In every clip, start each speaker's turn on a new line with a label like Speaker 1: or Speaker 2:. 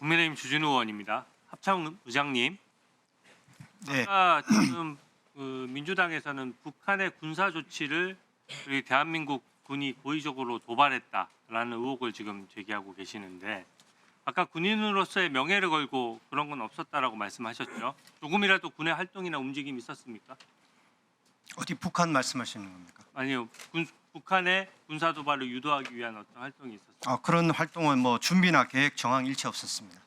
Speaker 1: 국민의힘 주진우 의원입니다. 합참 의장님,
Speaker 2: 네,
Speaker 1: 아까 지금 민주당에서는 북한의 군사 조치를 우리 대한민국 군이 고의적으로 도발했다라는 의혹을 지금 제기하고 계시는데, 아까 군인으로서의 명예를 걸고 그런 건 없었다라고 말씀하셨죠. 조금이라도 군의 활동이나 움직임이 있었습니까?
Speaker 2: 어디 북한 말씀하시는 겁니까?
Speaker 1: 아니요, 북한의 군사 도발을 유도하기 위한 어떤 활동이 있었어요.
Speaker 2: 그런 활동은 뭐 준비나 계획 정황 일체 없었습니다.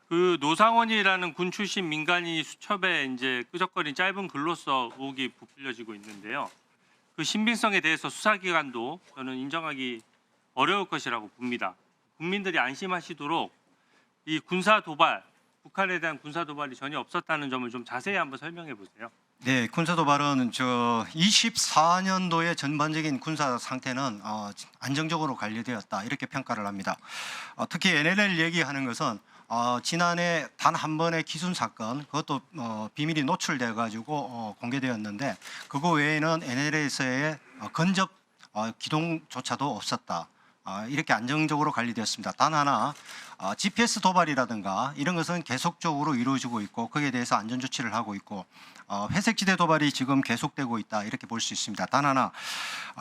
Speaker 1: 그 노상원이라는 군 출신 민간인이 수첩에 이제 끄적거린 짧은 글로써 의혹이 부풀려지고 있는데요. 그 신빙성에 대해서 수사기관도 저는 인정하기 어려울 것이라고 봅니다. 국민들이 안심하시도록 이 군사 도발, 북한에 대한 군사 도발이 전혀 없었다는 점을 좀 자세히 한번 설명해 보세요.
Speaker 2: 네, 군사 도발은 24년도의 전반적인 군사 상태는 안정적으로 관리되었다 이렇게 평가를 합니다. 특히 NLL 얘기하는 것은 지난해 단 한 번의 기순 사건 그것도 비밀이 노출돼 가지고 공개되었는데 그거 외에는 NLL에서의 근접 기동조차도 없었다. 이렇게 안정적으로 관리되었습니다. 단 하나 GPS 도발이라든가 이런 것은 계속적으로 이루어지고 있고 거기에 대해서 안전 조치를 하고 있고 회색지대 도발이 지금 계속되고 있다 이렇게 볼 수 있습니다. 단 하나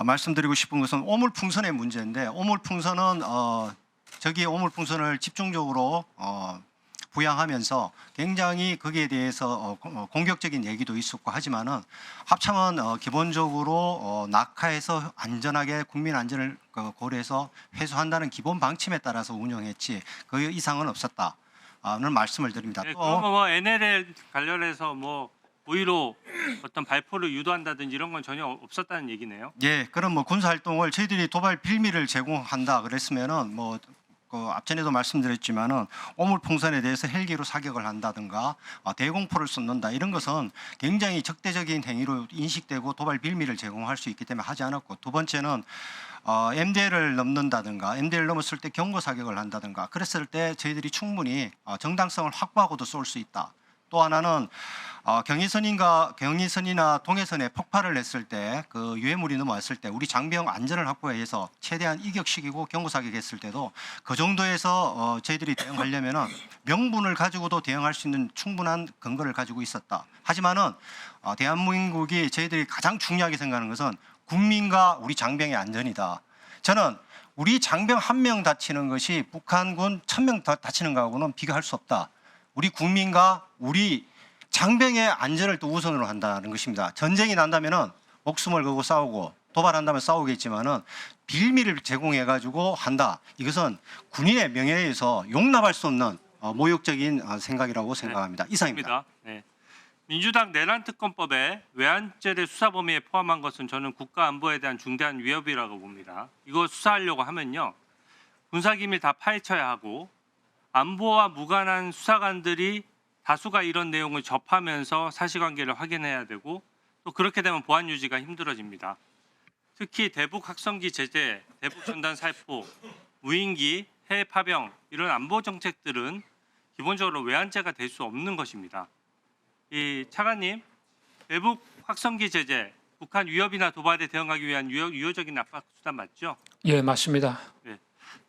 Speaker 2: 말씀드리고 싶은 것은 오물풍선의 문제인데 오물풍선은 저기 오물풍선을 집중적으로 부양하면서 굉장히 거기에 대해서 공격적인 얘기도 있었고 하지만은 합참은 기본적으로 낙하해서 안전하게 국민 안전을 고려해서 회수한다는 기본 방침에 따라서 운영했지 그 이상은 없었다는 말씀을 드립니다.
Speaker 1: 네,
Speaker 2: 또
Speaker 1: 그러면 뭐 NLL 관련해서 뭐 고의로 어떤 발포를 유도한다든지 이런 건 전혀 없었다는 얘기네요.
Speaker 2: 예, 그럼 뭐 군사 활동을 저희들이 도발 빌미를 제공한다 그랬으면은 뭐 앞전에도 말씀드렸지만은 오물풍선에 대해서 헬기로 사격을 한다든가 대공포를 쏟는다 이런 것은 굉장히 적대적인 행위로 인식되고 도발 빌미를 제공할 수 있기 때문에 하지 않았고 두 번째는 MDL을 넘는다든가 MDL을 넘었을 때 경고 사격을 한다든가 그랬을 때 저희들이 충분히 정당성을 확보하고도 쏠 수 있다. 또 하나는 경의선이나 동해선에 폭발을 했을 때 그 유해물이 넘어왔을 때 우리 장병 안전을 확보해서 최대한 이격시키고 경고사격했을 때도 그 정도에서 저희들이 대응하려면은 명분을 가지고도 대응할 수 있는 충분한 근거를 가지고 있었다. 하지만은 대한민국이 저희들이 가장 중요하게 생각하는 것은 국민과 우리 장병의 안전이다. 저는 우리 장병 한 명 다치는 것이 북한군 1000명 다치는 거하고는 비교할 수 없다. 우리 국민과 우리 장병의 안전을 또 우선으로 한다는 것입니다. 전쟁이 난다면은 목숨을 걸고 싸우고 도발한다면 싸우겠지만은 빌미를 제공해 가지고 한다. 이것은 군인의 명예에 의해서 용납할 수 없는 모욕적인 생각이라고 생각합니다. 이상입니다.
Speaker 1: 네. 민주당 내란 특검법에 외환죄를 수사 범위에 포함한 것은 저는 국가 안보에 대한 중대한 위협이라고 봅니다. 이거 수사하려고 하면요, 군사기밀 다 파헤쳐야 하고 안보와 무관한 수사관들이 다수가 이런 내용을 접하면서 사실관계를 확인해야 되고 또 그렇게 되면 보안 유지가 힘들어집니다. 특히 대북 확성기 제재, 대북 전단 살포, 무인기, 해외 파병 이런 안보 정책들은 기본적으로 외환죄가 될 수 없는 것입니다. 이 차관님, 대북 확성기 제재, 북한 위협이나 도발에 대응하기 위한 유효적인 압박 수단 맞죠?
Speaker 3: 예, 맞습니다.
Speaker 1: 네.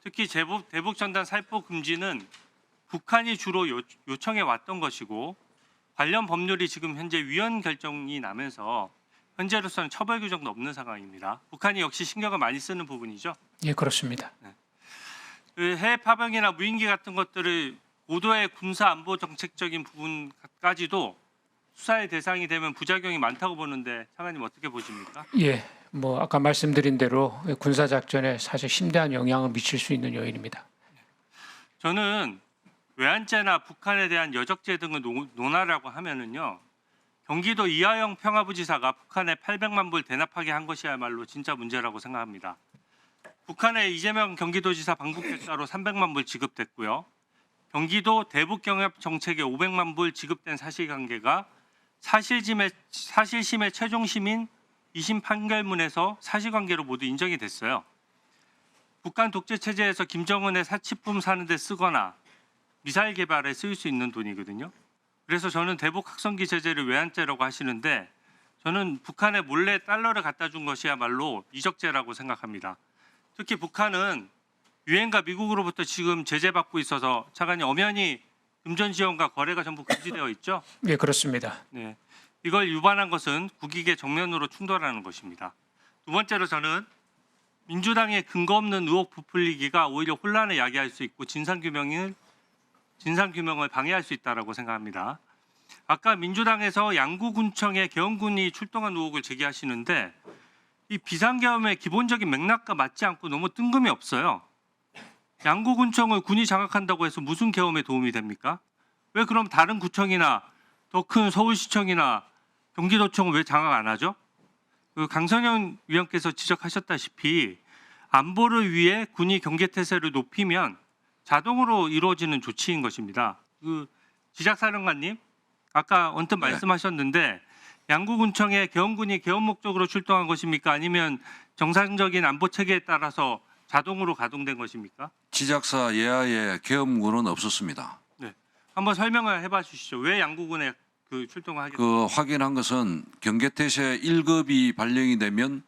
Speaker 1: 특히 대북 전단 살포 금지는 북한이 주로 요청해 왔던 것이고 관련 법률이 지금 현재 위헌 결정이 나면서 현재로서는 처벌 규정도 없는 상황입니다. 북한이 역시 신경을 많이 쓰는 부분이죠.
Speaker 3: 예, 그렇습니다.
Speaker 1: 그 해외 파병이나 무인기 같은 것들을 고도의 군사 안보 정책적인 부분까지도 수사의 대상이 되면 부작용이 많다고 보는데 차관님 어떻게 보십니까?
Speaker 3: 예, 뭐 아까 말씀드린 대로 군사 작전에 사실 심대한 영향을 미칠 수 있는 요인입니다.
Speaker 1: 저는 외환죄나 북한에 대한 여적죄 등을 논하라고 하면은요, 경기도 이하영 평화부지사가 북한에 800만 불 대납하게 한 것이야말로 진짜 문제라고 생각합니다. 북한에 이재명 경기도지사 방북 대가로 300만 불 지급됐고요. 경기도 대북 경협 정책에 500만 불 지급된 사실관계가 사실심의 최종 심인 2심 판결문에서 사실관계로 모두 인정이 됐어요. 북한 독재 체제에서 김정은의 사치품 사는 데 쓰거나 미사일 개발에 쓰일 수 있는 돈이거든요. 그래서 저는 대북 확성기 제재를 외환죄라고 하시는데 저는 북한에 몰래 달러를 갖다 준 것이야말로 이적죄라고 생각합니다. 특히 북한은 유엔과 미국으로부터 지금 제재받고 있어서 차관이 엄연히 금전 지원과 거래가 전부 금지되어 있죠.
Speaker 3: 예, 그렇습니다.
Speaker 1: 네, 이걸 위반한 것은 국익에 정면으로 충돌하는 것입니다. 두 번째로 저는 민주당의 근거 없는 의혹 부풀리기가 오히려 혼란을 야기할 수 있고 진상규명을 방해할 수 있다고 생각합니다. 아까 민주당에서 양구군청에 계엄군이 출동한 의혹을 제기하시는데 이 비상계엄의 기본적인 맥락과 맞지 않고 너무 뜬금이 없어요. 양구군청을 군이 장악한다고 해서 무슨 계엄에 도움이 됩니까? 왜 그럼 다른 구청이나 더 큰 서울시청이나 경기도청은 왜 장악 안 하죠? 그 강선영 위원께서 지적하셨다시피 안보를 위해 군이 경계태세를 높이면 자동으로 이루어지는 조치인 것입니다. 그 지작사령관님 아까 언뜻 말씀하셨는데 양구군청에 계엄군이 계엄 목적으로 출동한 것입니까? 아니면 정상적인 안보 체계에 따라서 자동으로 가동된 것입니까?
Speaker 4: 지작사 예하에 계엄군은 없었습니다.
Speaker 1: 네, 한번 설명을 해봐 주시죠. 왜 양구군에 그 출동을 하게?
Speaker 4: 그 확인한 것은 경계태세 1급이 발령이 되면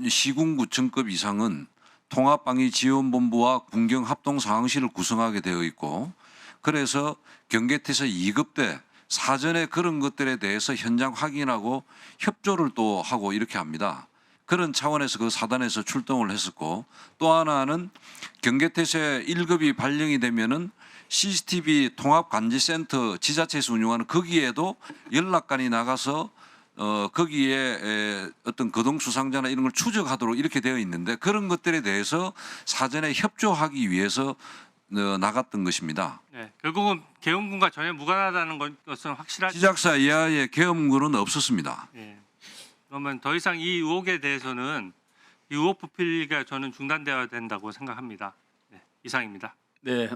Speaker 4: 시군구청급 이상은 통합방위지원본부와 군경합동상황실을 구성하게 되어 있고, 그래서 경계태세 2급 때 사전에 그런 것들에 대해서 현장 확인하고 협조를 또 하고 이렇게 합니다. 그런 차원에서 그 사단에서 출동을 했었고, 또 하나는 경계태세 1급이 발령이 되면은 CCTV 통합관제센터 지자체에서 운영하는 거기에도 연락관이 나가서 거기에 어떤 거동수상자나 이런 걸 추적하도록 이렇게 되어 있는데, 그런 것들에 대해서 사전에 협조하기 위해서 나갔던 것입니다.
Speaker 1: 네, 결국은 계엄군과 전혀 무관하다는 것은 확실하죠.
Speaker 4: 지작사 이하의 계엄군은 없었습니다.
Speaker 1: 네. 그러면 더 이상 이 의혹에 대해서는 이 의혹 부풀리기가 저는 중단되어야 된다고 생각합니다. 네, 이상입니다.
Speaker 5: 네,